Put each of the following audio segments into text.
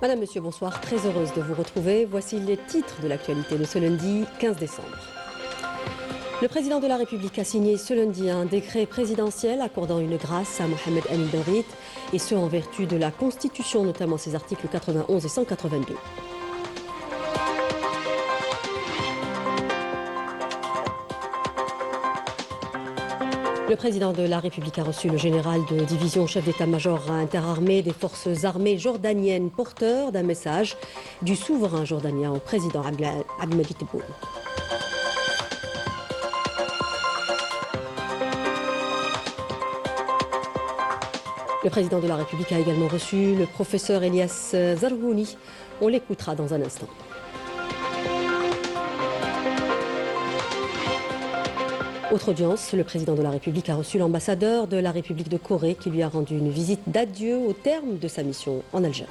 Madame, Monsieur, bonsoir. Très heureuse de vous retrouver. Voici les titres de l'actualité de ce lundi 15 décembre. Le président de la République a signé ce lundi un décret présidentiel accordant une grâce à Mohamed Amin Ben-Reit, et ce en vertu de la Constitution, notamment ses articles 91 et 182. Le président de la République a reçu le général de division, chef d'état-major interarmé des forces armées jordaniennes, porteur d'un message du souverain jordanien au président Abdelmadjid Tebboune. Le président de la République a également reçu le professeur Elias Zarhouni. On l'écoutera dans un instant. Autre audience, le président de la République a reçu l'ambassadeur de la République de Corée qui lui a rendu une visite d'adieu au terme de sa mission en Algérie.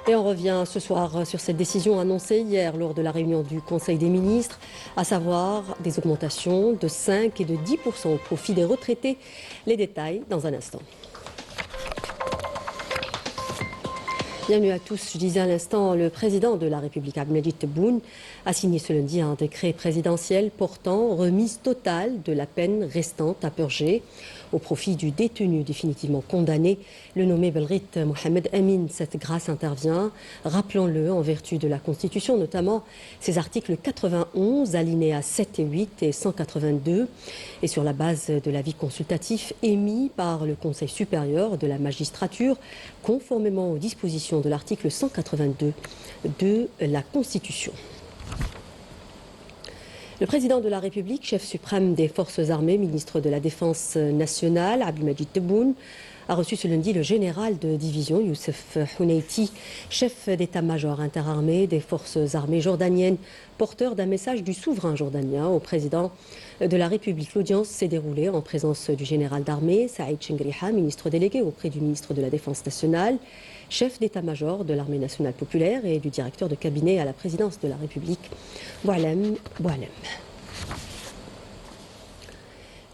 Et on revient ce soir sur cette décision annoncée hier lors de la réunion du Conseil des ministres, à savoir des augmentations de 5 et de 10% au profit des retraités. Les détails dans un instant. Bienvenue à tous. Je disais à l'instant, le président de la République, Abdelmadjid Tebboune, a signé ce lundi un décret présidentiel portant remise totale de la peine restante à purger au profit du détenu définitivement condamné, le nommé Ben-Reit Mohamed Amin. Cette grâce intervient, rappelons-le, en vertu de la Constitution, notamment ses articles 91, alinéas 7 et 8 et 182, et sur la base de l'avis consultatif émis par le Conseil supérieur de la magistrature, conformément aux dispositions de l'article 182 de la Constitution. Le président de la République, chef suprême des forces armées, ministre de la Défense nationale, Abdelmadjid Tebboune, a reçu ce lundi le général de division, Youssef Houneiti, chef d'état-major interarmé des forces armées jordaniennes, porteur d'un message du souverain jordanien au président de la République. L'audience s'est déroulée en présence du général d'armée, Saïd Chengriha, ministre délégué auprès du ministre de la Défense nationale, chef d'état-major de l'armée nationale populaire et du directeur de cabinet à la présidence de la République, Boualem Boualem.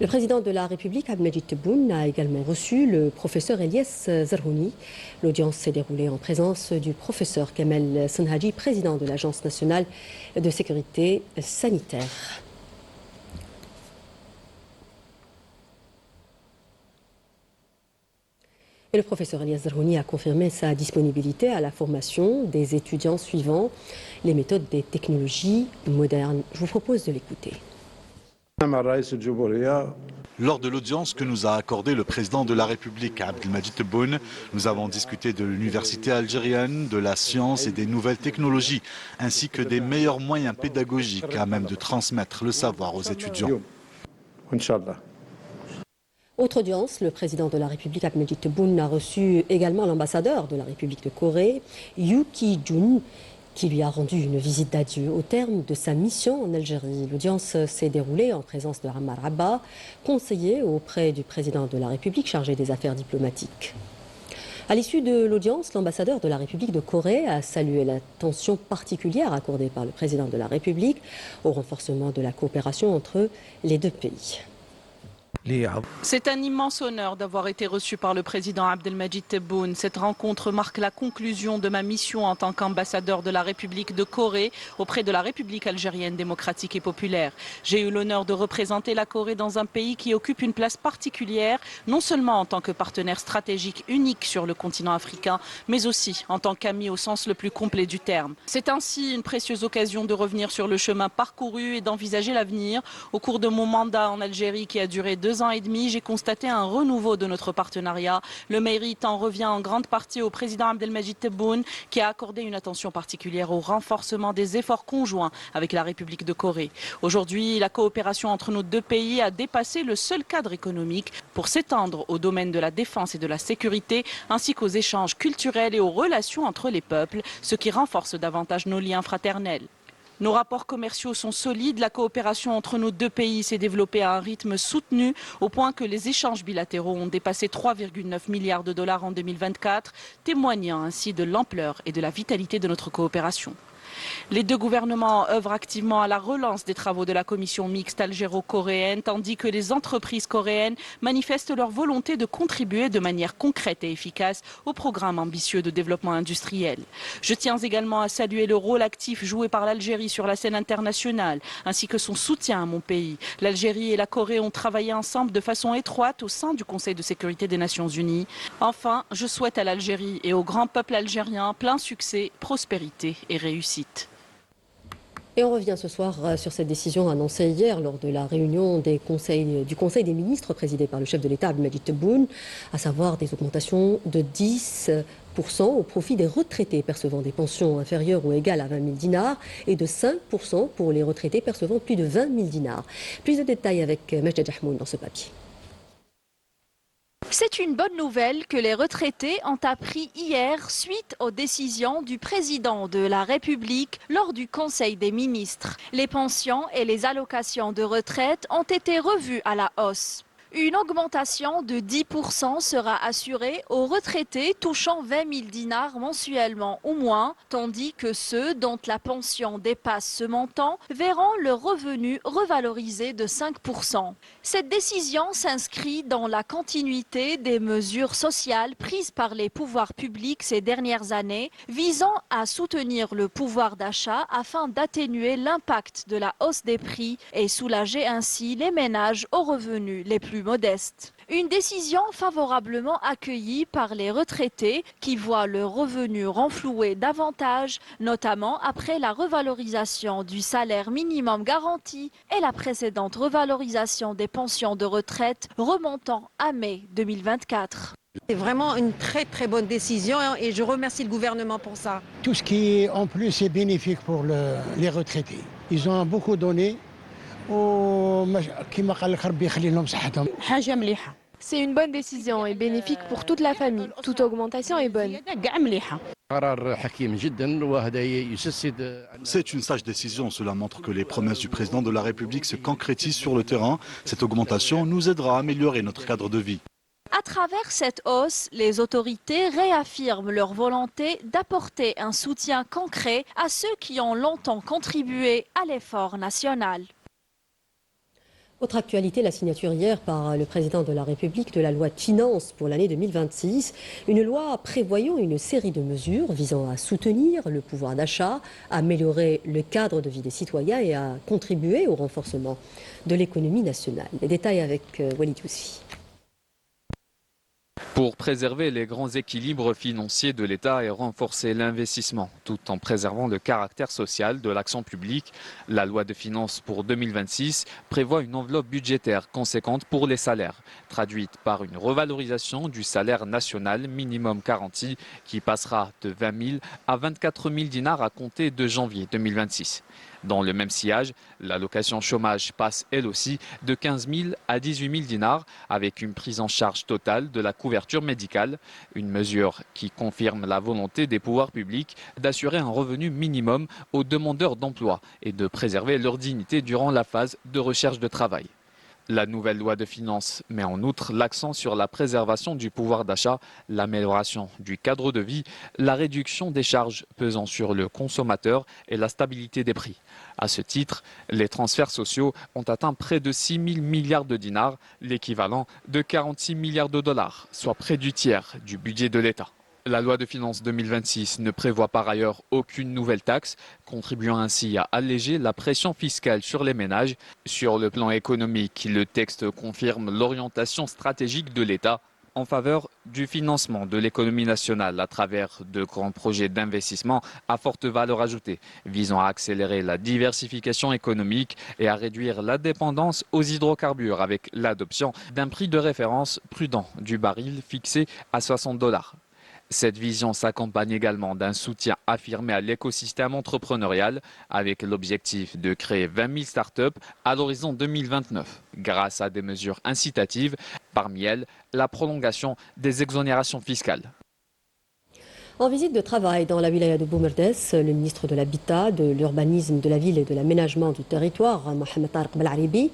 Le président de la République, Abdelmadjid Tebboune, a également reçu le professeur Elias Zarhouni. L'audience s'est déroulée en présence du professeur Kamel Senhaji, président de l'Agence nationale de sécurité sanitaire. Et le professeur Elias Zarhouni a confirmé sa disponibilité à la formation des étudiants suivant les méthodes des technologies modernes. Je vous propose de l'écouter. Lors de l'audience que nous a accordée le président de la République, Abdelmadjid Tebboune, nous avons discuté de l'université algérienne, de la science et des nouvelles technologies, ainsi que des meilleurs moyens pédagogiques à même de transmettre le savoir aux étudiants. Autre audience, le président de la République, Abdelmadjid Tebboune, a reçu également l'ambassadeur de la République de Corée, Yoo Ki-jun, qui lui a rendu une visite d'adieu au terme de sa mission en Algérie. L'audience s'est déroulée en présence de Ammar Abba, conseiller auprès du président de la République chargé des affaires diplomatiques. À l'issue de l'audience, l'ambassadeur de la République de Corée a salué l'attention particulière accordée par le président de la République au renforcement de la coopération entre les deux pays. C'est un immense honneur d'avoir été reçu par le président Abdelmadjid Tebboune. Cette rencontre marque la conclusion de ma mission en tant qu'ambassadeur de la République de Corée auprès de la République algérienne démocratique et populaire. J'ai eu l'honneur de représenter la Corée dans un pays qui occupe une place particulière, non seulement en tant que partenaire stratégique unique sur le continent africain, mais aussi en tant qu'ami au sens le plus complet du terme. C'est ainsi une précieuse occasion de revenir sur le chemin parcouru et d'envisager l'avenir. Au cours de mon mandat en Algérie qui a duré 2 ans et demi, j'ai constaté un renouveau de notre partenariat. Le mérite en revient en grande partie au président Abdelmadjid Tebboune qui a accordé une attention particulière au renforcement des efforts conjoints avec la République de Corée. Aujourd'hui, la coopération entre nos deux pays a dépassé le seul cadre économique pour s'étendre au domaine de la défense et de la sécurité, ainsi qu'aux échanges culturels et aux relations entre les peuples, ce qui renforce davantage nos liens fraternels. Nos rapports commerciaux sont solides, la coopération entre nos deux pays s'est développée à un rythme soutenu au point que les échanges bilatéraux ont dépassé 3,9 milliards de dollars en 2024, témoignant ainsi de l'ampleur et de la vitalité de notre coopération. Les deux gouvernements œuvrent activement à la relance des travaux de la commission mixte algéro-coréenne, tandis que les entreprises coréennes manifestent leur volonté de contribuer de manière concrète et efficace au programme ambitieux de développement industriel. Je tiens également à saluer le rôle actif joué par l'Algérie sur la scène internationale, ainsi que son soutien à mon pays. L'Algérie et la Corée ont travaillé ensemble de façon étroite au sein du Conseil de sécurité des Nations Unies. Enfin, je souhaite à l'Algérie et au grand peuple algérien plein succès, prospérité et réussite. Et on revient ce soir sur cette décision annoncée hier lors de la réunion du Conseil des ministres présidé par le chef de l'État Abdelmadjid Tebboune, à savoir des augmentations de 10% au profit des retraités percevant des pensions inférieures ou égales à 20 000 dinars et de 5% pour les retraités percevant plus de 20 000 dinars. Plus de détails avec Majda Jahmoun dans ce papier. C'est une bonne nouvelle que les retraités ont appris hier suite aux décisions du président de la République lors du Conseil des ministres. Les pensions et les allocations de retraite ont été revues à la hausse. Une augmentation de 10% sera assurée aux retraités touchant 20 000 dinars mensuellement ou moins, tandis que ceux dont la pension dépasse ce montant verront leur revenu revalorisé de 5%. Cette décision s'inscrit dans la continuité des mesures sociales prises par les pouvoirs publics ces dernières années, visant à soutenir le pouvoir d'achat afin d'atténuer l'impact de la hausse des prix et soulager ainsi les ménages aux revenus les plus modestes. Une décision favorablement accueillie par les retraités qui voient leurs revenus renflouer davantage, notamment après la revalorisation du salaire minimum garanti et la précédente revalorisation des pensions de retraite remontant à mai 2024. C'est vraiment une très bonne décision et je remercie le gouvernement pour ça. Tout ce qui en plus est bénéfique pour les retraités. Ils ont beaucoup donné. C'est une bonne décision et bénéfique pour toute la famille. Toute augmentation est bonne. C'est une sage décision. Cela montre que les promesses du président de la République se concrétisent sur le terrain. Cette augmentation nous aidera à améliorer notre cadre de vie. À travers cette hausse, les autorités réaffirment leur volonté d'apporter un soutien concret à ceux qui ont longtemps contribué à l'effort national. Autre actualité, la signature hier par le président de la République de la loi de finances pour l'année 2026. Une loi prévoyant une série de mesures visant à soutenir le pouvoir d'achat, à améliorer le cadre de vie des citoyens et à contribuer au renforcement de l'économie nationale. Les détails avec Walid Yousfi. Pour préserver les grands équilibres financiers de l'État et renforcer l'investissement, tout en préservant le caractère social de l'action publique, la loi de finances pour 2026 prévoit une enveloppe budgétaire conséquente pour les salaires, traduite par une revalorisation du salaire national minimum garanti qui passera de 20 000 à 24 000 dinars à compter de janvier 2026. Dans le même sillage, l'allocation chômage passe elle aussi de 15 000 à 18 000 dinars avec une prise en charge totale de la couverture médicale, une mesure qui confirme la volonté des pouvoirs publics d'assurer un revenu minimum aux demandeurs d'emploi et de préserver leur dignité durant la phase de recherche de travail. La nouvelle loi de finances met en outre l'accent sur la préservation du pouvoir d'achat, l'amélioration du cadre de vie, la réduction des charges pesant sur le consommateur et la stabilité des prix. À ce titre, les transferts sociaux ont atteint près de 6 000 milliards de dinars, l'équivalent de 46 milliards de dollars, soit près du tiers du budget de l'État. La loi de finances 2026 ne prévoit par ailleurs aucune nouvelle taxe, contribuant ainsi à alléger la pression fiscale sur les ménages. Sur le plan économique, le texte confirme l'orientation stratégique de l'État en faveur du financement de l'économie nationale à travers de grands projets d'investissement à forte valeur ajoutée, visant à accélérer la diversification économique et à réduire la dépendance aux hydrocarbures avec l'adoption d'un prix de référence prudent du baril fixé à $60. Cette vision s'accompagne également d'un soutien affirmé à l'écosystème entrepreneurial avec l'objectif de créer 20 000 startups à l'horizon 2029 grâce à des mesures incitatives, parmi elles la prolongation des exonérations fiscales. En visite de travail dans la wilaya de Boumerdes, le ministre de l'Habitat, de l'Urbanisme, de la Ville et de l'Aménagement du Territoire, Mohamed Tarek Belaribi,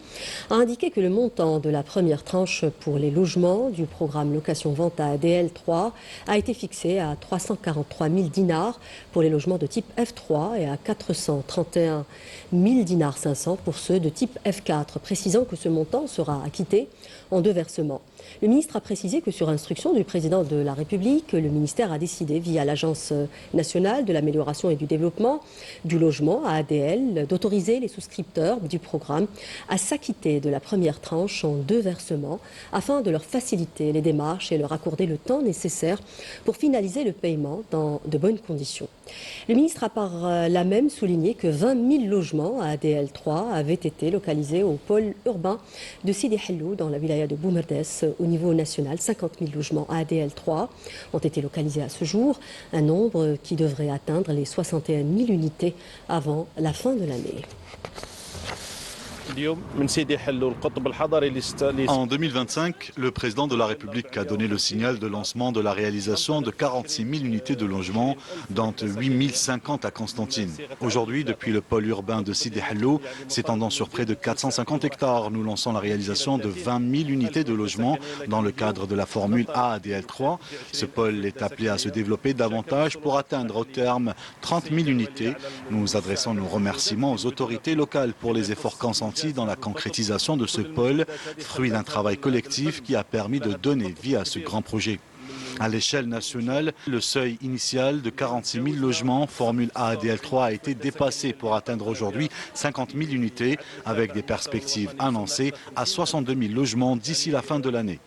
a indiqué que le montant de la première tranche pour les logements du programme location-vente à ADL 3 a été fixé à 343 000 dinars pour les logements de type F3 et à 431 000 dinars 500 pour ceux de type F4, précisant que ce montant sera acquitté en 2 versements. Le ministre a précisé que sur instruction du président de la République, le ministère a décidé, via l'Agence nationale de l'amélioration et du développement du logement, ADL, d'autoriser les souscripteurs du programme à s'acquitter de la première tranche en 2 versements afin de leur faciliter les démarches et leur accorder le temps nécessaire pour finaliser le paiement dans de bonnes conditions. Le ministre a par là même souligné que 20 000 logements à ADL 3 avaient été localisés au pôle urbain de Sidi Hellou dans la wilaya de Boumerdes. Au niveau national, 50 000 logements à ADL 3 ont été localisés à ce jour, un nombre qui devrait atteindre les 61 000 unités avant la fin de l'année. En 2025, le président de la République a donné le signal de lancement de la réalisation de 46 000 unités de logement, dont 8 050 à Constantine. Aujourd'hui, depuis le pôle urbain de Sidi Hellou, s'étendant sur près de 450 hectares, nous lançons la réalisation de 20 000 unités de logement dans le cadre de la formule ADL3. Ce pôle est appelé à se développer davantage pour atteindre au terme 30 000 unités. Nous adressons nos remerciements aux autorités locales pour les efforts consentis dans la concrétisation de ce pôle, fruit d'un travail collectif qui a permis de donner vie à ce grand projet. À l'échelle nationale, le seuil initial de 46 000 logements, formule ADL3, a été dépassé pour atteindre aujourd'hui 50 000 unités, avec des perspectives annoncées à 62 000 logements d'ici la fin de l'année.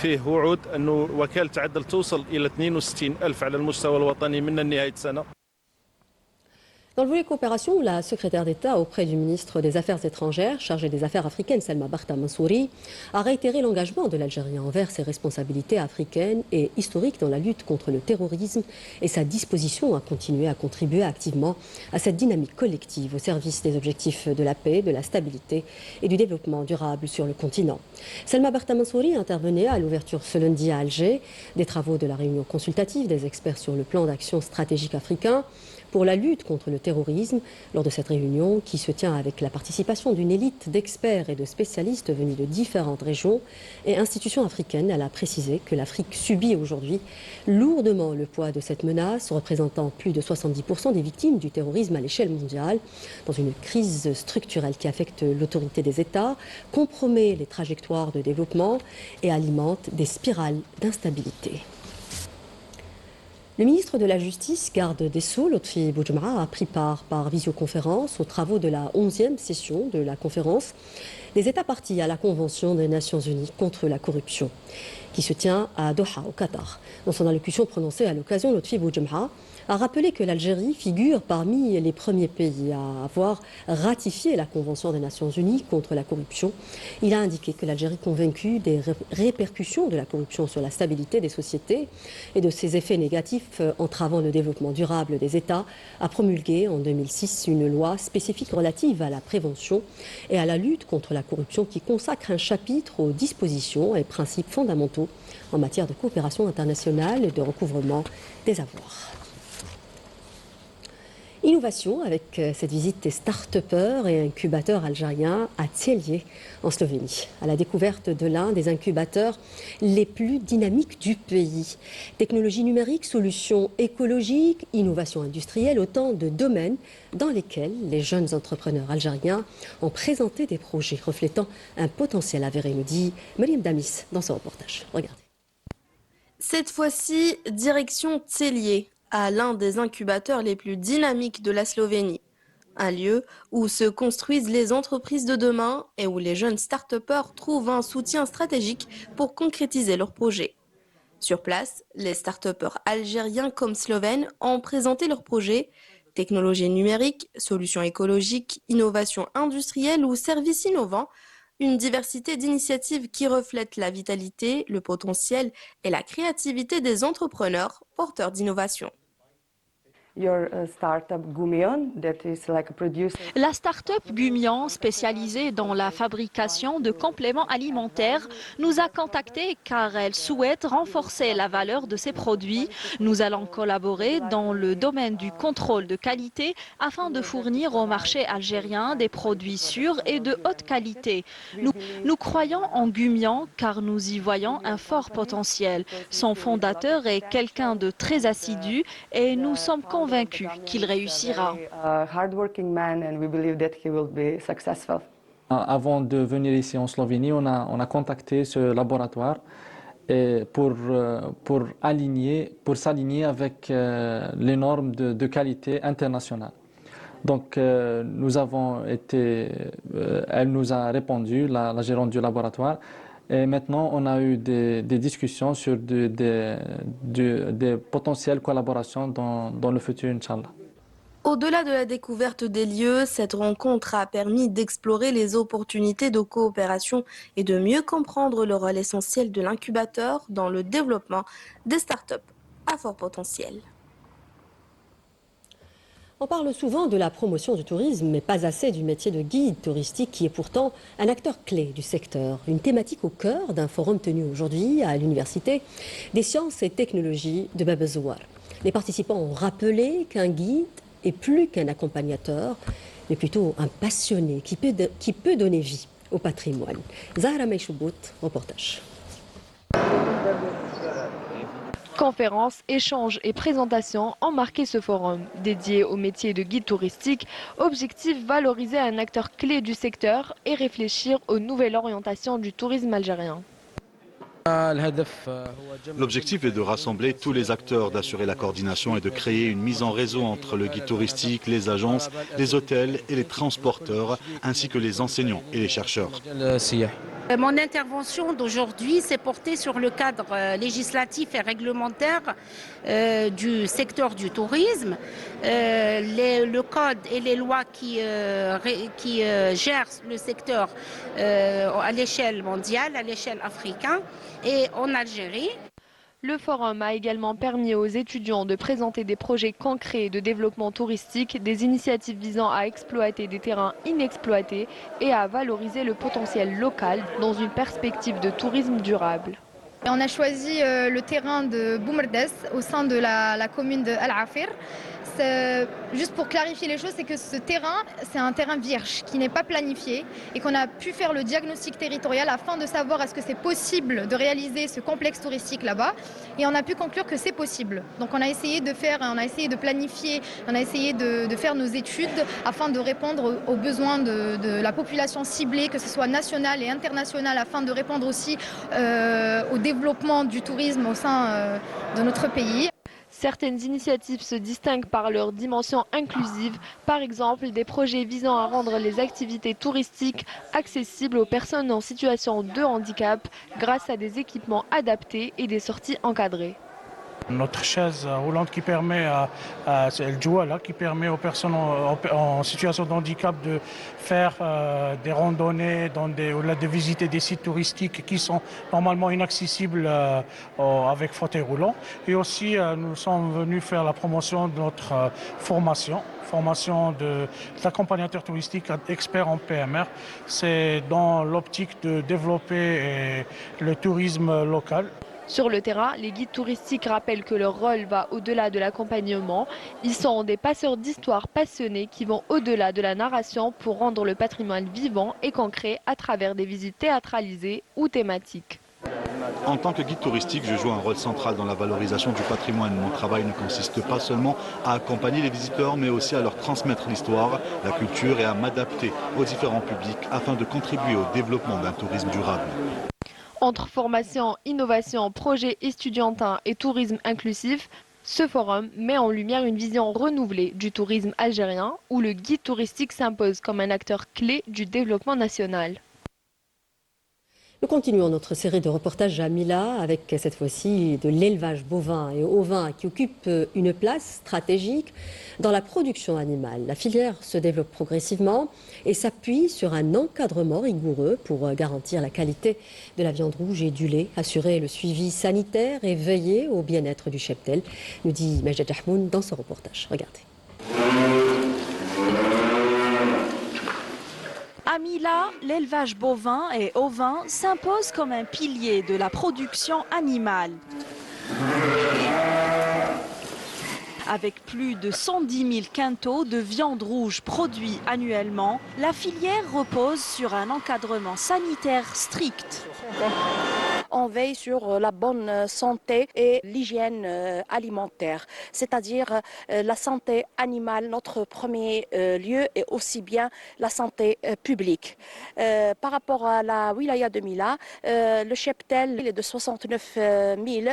فيه وعود أنه وكالة عدل توصل إلى 62,000 على المستوى الوطني من نهاية السنة. Dans le volet coopération, la secrétaire d'État auprès du ministre des Affaires étrangères, chargée des Affaires africaines, Salma Barta Mansouri, a réitéré l'engagement de l'Algérie envers ses responsabilités africaines et historiques dans la lutte contre le terrorisme et sa disposition à continuer à contribuer activement à cette dynamique collective au service des objectifs de la paix, de la stabilité et du développement durable sur le continent. Salma Barta Mansouri intervenait à l'ouverture ce lundi à Alger des travaux de la réunion consultative des experts sur le plan d'action stratégique africain pour la lutte contre le terrorisme. Lors de cette réunion, qui se tient avec la participation d'une élite d'experts et de spécialistes venus de différentes régions et institutions africaines, elle a précisé que l'Afrique subit aujourd'hui lourdement le poids de cette menace, représentant plus de 70% des victimes du terrorisme à l'échelle mondiale, dans une crise structurelle qui affecte l'autorité des États, compromet les trajectoires de développement et alimente des spirales d'instabilité. Le ministre de la Justice, garde des Sceaux, Lotfi Boudjemra, a pris part par visioconférence aux travaux de la 11e session de la conférence des États partis à la Convention des Nations Unies contre la corruption, qui se tient à Doha, au Qatar. Dans son allocution prononcée à l'occasion, Lotfi Boudjemra a rappelé que l'Algérie figure parmi les premiers pays à avoir ratifié la Convention des Nations Unies contre la corruption. Il a indiqué que l'Algérie, convaincue des répercussions de la corruption sur la stabilité des sociétés et de ses effets négatifs entravant le développement durable des États, a promulgué en 2006 une loi spécifique relative à la prévention et à la lutte contre la corruption qui consacre un chapitre aux dispositions et principes fondamentaux en matière de coopération internationale et de recouvrement des avoirs. Innovation avec cette visite des start-upers et incubateurs algériens à Tielié, en Slovénie, à la découverte de l'un des incubateurs les plus dynamiques du pays. Technologie numérique, solutions écologiques, innovation industrielle, autant de domaines dans lesquels les jeunes entrepreneurs algériens ont présenté des projets reflétant un potentiel avéré, nous dit Mariam Damis dans son reportage. Regardez. Cette fois-ci, direction Tielié, à l'un des incubateurs les plus dynamiques de la Slovénie. Un lieu où se construisent les entreprises de demain et où les jeunes start-upers trouvent un soutien stratégique pour concrétiser leurs projets. Sur place, les start-upers algériens comme slovènes ont présenté leurs projets, technologies numériques, solutions écologiques, innovation industrielle ou services innovants, une diversité d'initiatives qui reflètent la vitalité, le potentiel et la créativité des entrepreneurs porteurs d'innovation. La start-up Gumion, spécialisée dans la fabrication de compléments alimentaires, nous a contactés car elle souhaite renforcer la valeur de ses produits. Nous allons collaborer dans le domaine du contrôle de qualité afin de fournir au marché algérien des produits sûrs et de haute qualité. Nous croyons en Gumion car nous y voyons un fort potentiel. Son fondateur est quelqu'un de très assidu et nous sommes convaincus qu'il réussira. Avant de venir ici en Slovénie, on a contacté ce laboratoire pour s'aligner avec les normes de qualité internationales. Donc, elle nous a répondu, la gérante du laboratoire. Et maintenant, on a eu des discussions sur des potentielles collaborations dans le futur, Inch'Allah. Au-delà de la découverte des lieux, cette rencontre a permis d'explorer les opportunités de coopération et de mieux comprendre le rôle essentiel de l'incubateur dans le développement des startups à fort potentiel. On parle souvent de la promotion du tourisme, mais pas assez du métier de guide touristique qui est pourtant un acteur clé du secteur. Une thématique au cœur d'un forum tenu aujourd'hui à l'Université des sciences et technologies de Bab el-Zouar. Les participants ont rappelé qu'un guide est plus qu'un accompagnateur, mais plutôt un passionné qui peut donner vie au patrimoine. Zahra Meishoubout, reportage. Conférences, échanges et présentations ont marqué ce forum. Dédié au métier de guide touristique, objectif valoriser un acteur clé du secteur et réfléchir aux nouvelles orientations du tourisme algérien. L'objectif est de rassembler tous les acteurs, d'assurer la coordination et de créer une mise en réseau entre le guide touristique, les agences, les hôtels et les transporteurs, ainsi que les enseignants et les chercheurs. Mon intervention d'aujourd'hui s'est portée sur le cadre législatif et réglementaire du secteur du tourisme, le code et les lois qui gèrent le secteur à l'échelle mondiale, à l'échelle africaine et en Algérie. Le forum a également permis aux étudiants de présenter des projets concrets de développement touristique, des initiatives visant à exploiter des terrains inexploités et à valoriser le potentiel local dans une perspective de tourisme durable. On a choisi le terrain de Boumerdès au sein de la commune de Al-Afir. Juste pour clarifier les choses, c'est que ce terrain, c'est un terrain vierge qui n'est pas planifié et qu'on a pu faire le diagnostic territorial afin de savoir est-ce que c'est possible de réaliser ce complexe touristique là-bas. Et on a pu conclure que c'est possible. Donc on a essayé de planifier, on a essayé de faire nos études afin de répondre aux besoins de la population ciblée, que ce soit nationale et internationale, afin de répondre aussi au développement du tourisme au sein de notre pays. Certaines initiatives se distinguent par leur dimension inclusive, par exemple des projets visant à rendre les activités touristiques accessibles aux personnes en situation de handicap grâce à des équipements adaptés et des sorties encadrées. Notre chaise roulante qui permet le Djouala, qui permet aux personnes en situation de handicap de faire des randonnées, de visiter des sites touristiques qui sont normalement inaccessibles avec fauteuil roulant. Et aussi, nous sommes venus faire la promotion de notre formation d'accompagnateur touristique expert en PMR. C'est dans l'optique de développer le tourisme local. Sur le terrain, les guides touristiques rappellent que leur rôle va au-delà de l'accompagnement. Ils sont des passeurs d'histoire passionnés qui vont au-delà de la narration pour rendre le patrimoine vivant et concret à travers des visites théâtralisées ou thématiques. En tant que guide touristique, je joue un rôle central dans la valorisation du patrimoine. Mon travail ne consiste pas seulement à accompagner les visiteurs, mais aussi à leur transmettre l'histoire, la culture et à m'adapter aux différents publics afin de contribuer au développement d'un tourisme durable. Entre formation, innovation, projets estudiantins et tourisme inclusif, ce forum met en lumière une vision renouvelée du tourisme algérien où le guide touristique s'impose comme un acteur clé du développement national. Nous continuons notre série de reportages à Mila avec cette fois-ci de l'élevage bovin et ovin qui occupe une place stratégique dans la production animale. La filière se développe progressivement et s'appuie sur un encadrement rigoureux pour garantir la qualité de la viande rouge et du lait, assurer le suivi sanitaire et veiller au bien-être du cheptel, nous dit Majed Jahmoun dans ce reportage. Regardez. À Mila, l'élevage bovin et ovin s'impose comme un pilier de la production animale. Avec plus de 110 000 quintaux de viande rouge produits annuellement, la filière repose sur un encadrement sanitaire strict. On veille sur la bonne santé et l'hygiène alimentaire, c'est-à-dire la santé animale, notre premier lieu, et aussi bien la santé publique. Par rapport à la wilaya de Mila, le cheptel est de 69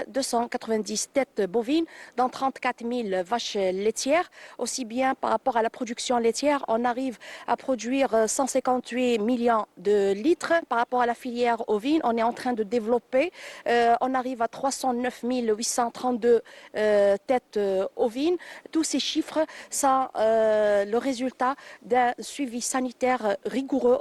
290 têtes bovines, dont 34 000 vaches laitières. Aussi bien par rapport à la production laitière, on arrive à produire 158 millions de litres. Par rapport à la filière ovine, on est en train de développer. On arrive à 309 832 têtes ovines. Tous ces chiffres sont le résultat d'un suivi sanitaire rigoureux.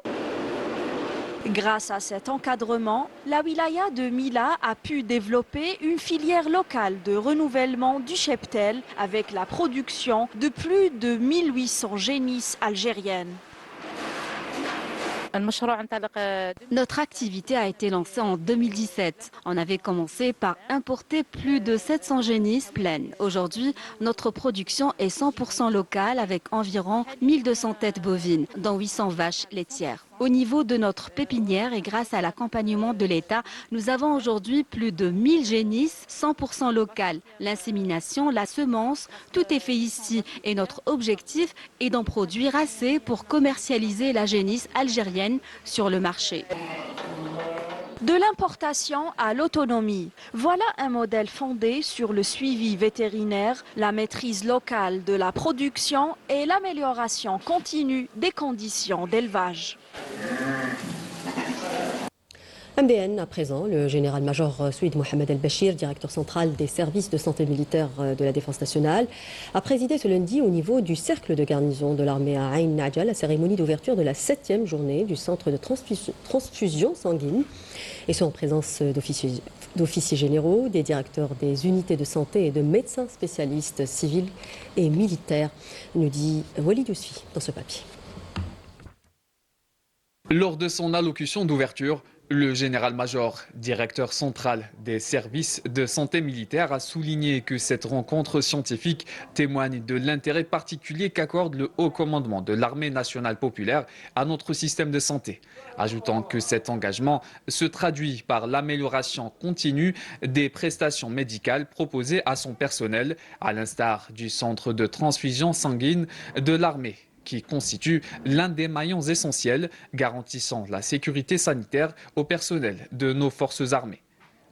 Grâce à cet encadrement, la wilaya de Mila a pu développer une filière locale de renouvellement du cheptel avec la production de plus de 1800 génisses algériennes. Notre activité a été lancée en 2017. On avait commencé par importer plus de 700 génisses pleines. Aujourd'hui, notre production est 100% locale avec environ 1200 têtes bovines, dont 800 vaches laitières. Au niveau de notre pépinière et grâce à l'accompagnement de l'État, nous avons aujourd'hui plus de 1000 génisses 100% locales. L'insémination, la semence, tout est fait ici et notre objectif est d'en produire assez pour commercialiser la génisse algérienne sur le marché. De l'importation à l'autonomie, voilà un modèle fondé sur le suivi vétérinaire, la maîtrise locale de la production et l'amélioration continue des conditions d'élevage. MBN à présent, le général-major Souid Mohamed El-Bachir, directeur central des services de santé militaire de la Défense nationale, a présidé ce lundi au niveau du cercle de garnison de l'armée à Ain Nadja la cérémonie d'ouverture de la 7e journée du centre de transfusion sanguine, et ce en présence d'officiers généraux, des directeurs des unités de santé et de médecins spécialistes civils et militaires, nous dit Walid Yousfi dans ce papier. Lors de son allocution d'ouverture, le général-major, directeur central des services de santé militaire, a souligné que cette rencontre scientifique témoigne de l'intérêt particulier qu'accorde le haut commandement de l'armée nationale populaire à notre système de santé, ajoutant que cet engagement se traduit par l'amélioration continue des prestations médicales proposées à son personnel, à l'instar du centre de transfusion sanguine de l'armée, qui constitue l'un des maillons essentiels garantissant la sécurité sanitaire au personnel de nos forces armées,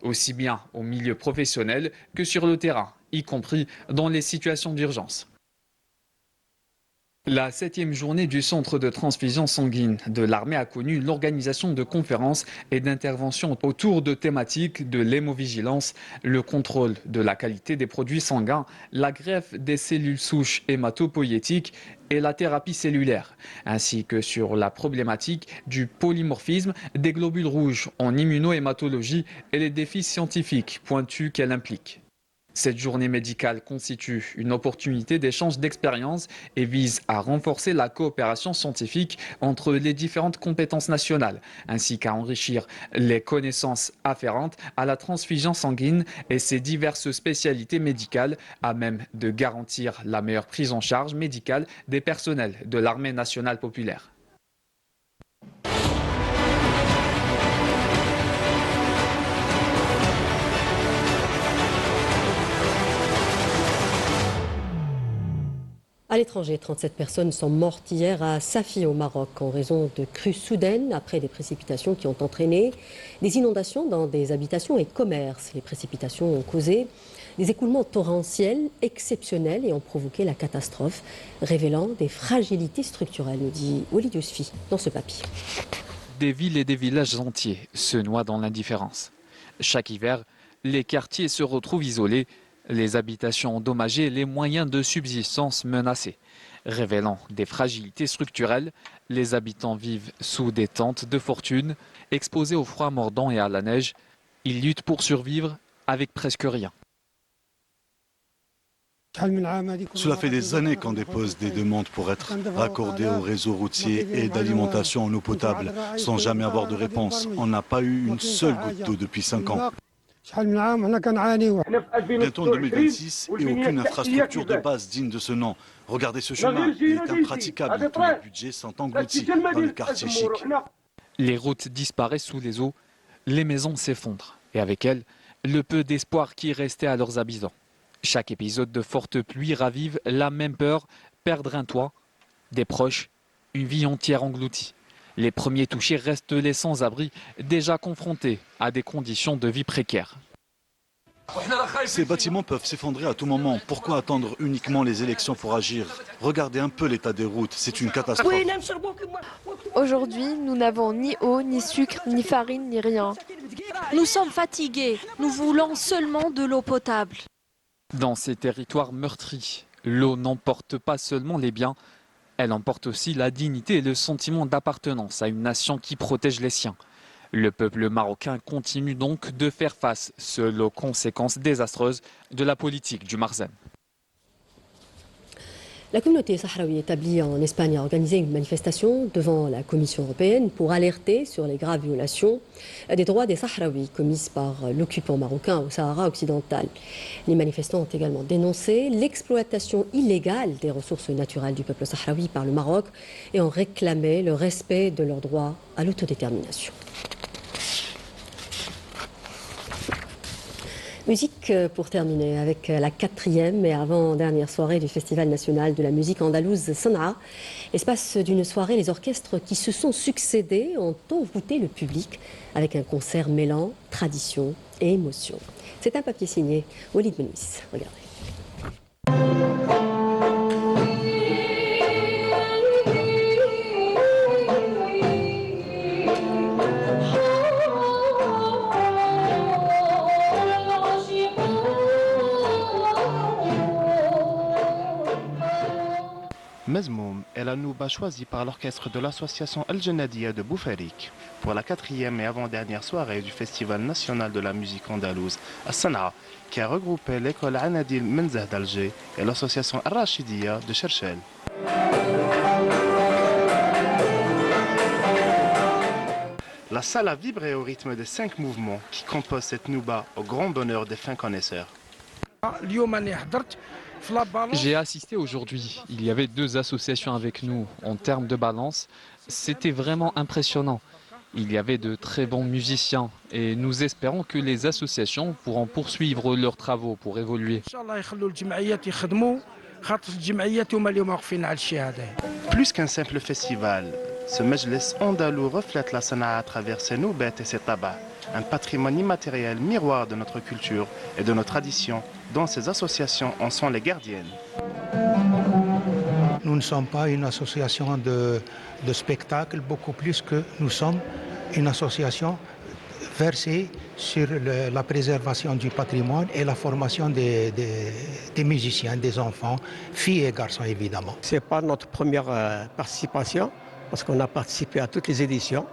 aussi bien au milieu professionnel que sur le terrain, y compris dans les situations d'urgence. La 7e journée du centre de transfusion sanguine de l'armée a connu l'organisation de conférences et d'interventions autour de thématiques de l'hémovigilance, le contrôle de la qualité des produits sanguins, la greffe des cellules souches hématopoïétiques et la thérapie cellulaire, ainsi que sur la problématique du polymorphisme des globules rouges en immunohématologie et les défis scientifiques pointus qu'elle implique. Cette journée médicale constitue une opportunité d'échange d'expériences et vise à renforcer la coopération scientifique entre les différentes compétences nationales, ainsi qu'à enrichir les connaissances afférentes à la transfusion sanguine et ses diverses spécialités médicales, à même de garantir la meilleure prise en charge médicale des personnels de l'armée nationale populaire. À l'étranger, 37 personnes sont mortes hier à Safi au Maroc en raison de crues soudaines après des précipitations qui ont entraîné des inondations dans des habitations et commerces. Les précipitations ont causé des écoulements torrentiels exceptionnels et ont provoqué la catastrophe, révélant des fragilités structurelles, nous dit Walid Yousfi dans ce papier. des villes et des villages entiers se noient dans l'indifférence. Chaque hiver, les quartiers se retrouvent isolés, les habitations endommagées, les moyens de subsistance menacés. Révélant des fragilités structurelles, les habitants vivent sous des tentes de fortune, exposés au froid mordant et à la neige. Ils luttent pour survivre avec presque rien. Cela fait des années qu'on dépose des demandes pour être raccordés au réseau routier et d'alimentation en eau potable sans jamais avoir de réponse. On n'a pas eu une seule goutte d'eau depuis 5 ans. Bientôt en 2026 et aucune infrastructure de base digne de ce nom. Regardez ce chemin, il est impraticable. Tous les budgets sont engloutis dans le quartier chic. Les routes disparaissent sous les eaux, les maisons s'effondrent et avec elles, le peu d'espoir qui restait à leurs habitants. Chaque épisode de forte pluie ravive la même peur, perdre un toit, des proches, une vie entière engloutie. Les premiers touchés restent les sans-abri, déjà confrontés à des conditions de vie précaires. Ces bâtiments peuvent s'effondrer à tout moment. Pourquoi attendre uniquement les élections pour agir? Regardez un peu l'état des routes, c'est une catastrophe. Aujourd'hui, nous n'avons ni eau, ni sucre, ni farine, ni rien. Nous sommes fatigués. Nous voulons seulement de l'eau potable. Dans ces territoires meurtris, l'eau n'emporte pas seulement les biens, elle emporte aussi la dignité et le sentiment d'appartenance à une nation qui protège les siens. Le peuple marocain continue donc de faire face, seul aux conséquences désastreuses de la politique du Marzen. La communauté sahraoui établie en Espagne a organisé une manifestation devant la Commission européenne pour alerter sur les graves violations des droits des Sahraouis commises par l'occupant marocain au Sahara occidental. Les manifestants ont également dénoncé l'exploitation illégale des ressources naturelles du peuple sahraoui par le Maroc et ont réclamé le respect de leurs droits à l'autodétermination. Musique pour terminer avec la 4e et avant-dernière soirée du Festival national de la musique andalouse Sanaa. Espace d'une soirée, les orchestres qui se sont succédés ont envoûté le public avec un concert mêlant tradition et émotion. C'est un papier signé Walid Benis. Regardez. Mezmoum est la nouba choisie par l'orchestre de l'association Al-Janadiya de Boufarik pour la 4e et avant-dernière soirée du Festival national de la musique andalouse à Sanaa, qui a regroupé l'école Anadil Menzah d'Alger et l'association Al-Rachidiya de Cherchel. La salle a vibré au rythme des 5 mouvements qui composent cette nouba au grand honneur des fins connaisseurs. J'ai assisté aujourd'hui. Il y avait 2 associations avec nous. En termes de balance, c'était vraiment impressionnant. Il y avait de très bons musiciens et nous espérons que les associations pourront poursuivre leurs travaux pour évoluer. Plus qu'un simple festival, ce Majlis andalou reflète la Sanaa à travers ses noubettes et ses tabacs, un patrimoine immatériel miroir de notre culture et de nos traditions, dont ces associations en sont les gardiennes. Nous ne sommes pas une association de spectacle, beaucoup plus que nous sommes une association versée sur la préservation du patrimoine et la formation des musiciens, des enfants, filles et garçons évidemment. Ce n'est pas notre première participation, parce qu'on a participé à toutes les éditions.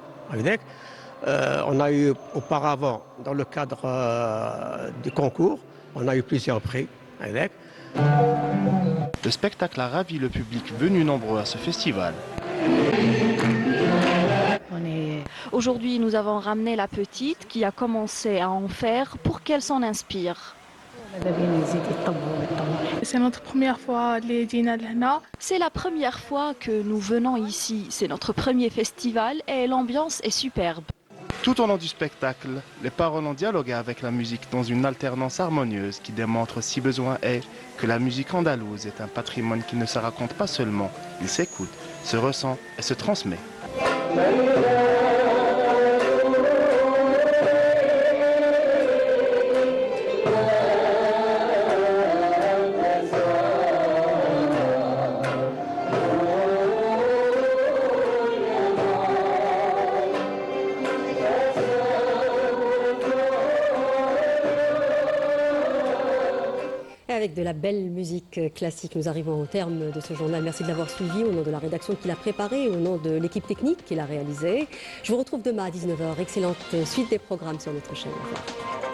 On a eu auparavant, dans le cadre du concours, on a eu plusieurs prix. Le spectacle a ravi le public venu nombreux à ce festival. Aujourd'hui, nous avons ramené la petite qui a commencé à en faire pour qu'elle s'en inspire. C'est notre première fois. C'est la première fois que nous venons ici. C'est notre premier festival et l'ambiance est superbe. Tout au long du spectacle, les paroles ont dialogué avec la musique dans une alternance harmonieuse qui démontre, si besoin est, que la musique andalouse est un patrimoine qui ne se raconte pas seulement, il s'écoute, se ressent et se transmet. avec de la belle musique classique, nous arrivons au terme de ce journal. Merci de l'avoir suivi au nom de la rédaction qui l'a préparé, au nom de l'équipe technique qui l'a réalisé. Je vous retrouve demain à 19h. Excellente suite des programmes sur notre chaîne. Au revoir.